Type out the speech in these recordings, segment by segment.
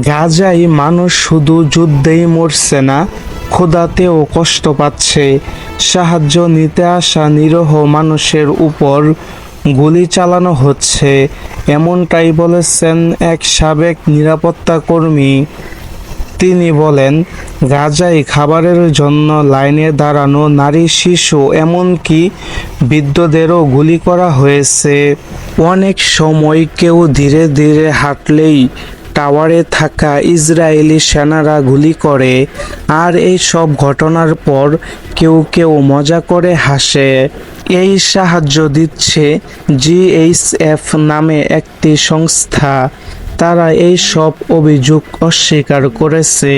গাজায় মানুষ শুধু যুদ্ধেই মরছে না, ক্ষুধাতেও কষ্ট পাচ্ছে। সাহায্য নিতে আসা নিরীহ মানুষের উপর গুলি চালানো হচ্ছে, এমনটাই বলেছেন এক সাবেক নিরাপত্তা কর্মী। তিনি বলেন, গাজায় খাবারের জন্য লাইনে দাঁড়ানো নারী, শিশু, এমনকি বৃদ্ধদেরও গুলি করা হয়েছে। অনেক সময় কেউ ধীরে ধীরে হাঁটলেই টাওয়ারে থাকা ইসরায়েলি সেনারা গুলি করে। আর এই সব ঘটনার পর কেউ কেউ মজা করে হাসে। এই সাহায্য দিচ্ছে জিএইচএফ নামে একটি সংস্থা। তারা এই সব অভিযোগ অস্বীকার করেছে,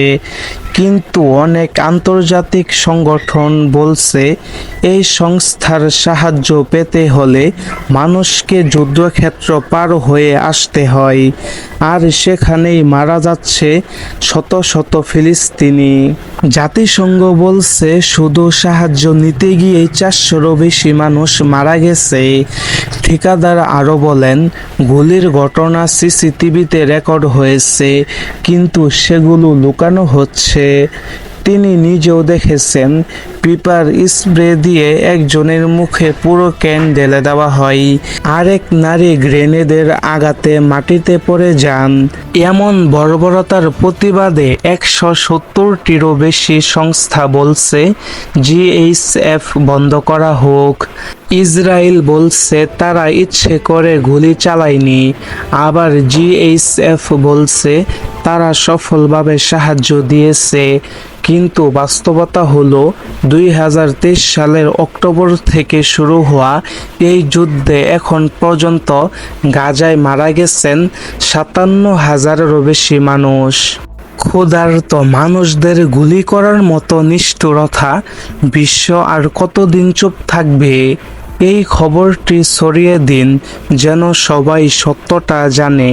কিন্তু অনেক আন্তর্জাতিক সংগঠন বলছে এই সংস্থার সাহায্য পেতে হলে মানুষকে যুদ্ধক্ষেত্র পার হয়ে আসতে হয়, আর সেখানেই মারা যাচ্ছে শত শত ফিলিস্তিনি। জাতিসংঘ বলছে শুধু সাহায্য নিতে গিয়ে 400-রও বেশি মানুষ মারা গেছে। ঠিকাদার আরও বলেন, গুলির ঘটনা সিসিটিভিতে রেকর্ড হয়েছে, কিন্তু সেগুলো লুকানো হচ্ছে। তিনি নিজেও দেখেছেন, পেপার স্প্রে দিয়ে একজনের মুখে পুরো ক্যান ঢেলে দেওয়া হয়, আরেক নারী গ্রেনেডের আঘাতে মাটিতে পড়ে যান। এমন বর্বরতার প্রতিবাদে 170টিরও বেশি সংস্থা বলছে জিএইচএফ বন্ধ করা হোক। ইসরায়েল বলছে তারা ইচ্ছে করে গুলি চালায়নি, আবার জিএইচএফ বলছে তারা সফলভাবে সাহায্য দিয়েছে। কিন্তু বাস্তবতা হলো 2023 সালের অক্টোবর থেকে শুরু হওয়া এই যুদ্ধে এখন পর্যন্ত গাজায় মারা গেছেন 57,000-এরও বেশি মানুষ। ক্ষুধার্ত মানুষদের গুলি করার মতো নিষ্ঠুরতা বিশ্ব আর কতদিন চুপ থাকবে? এই খবরটি ছড়িয়ে দিন, যেন সবাই সত্যটা জানে।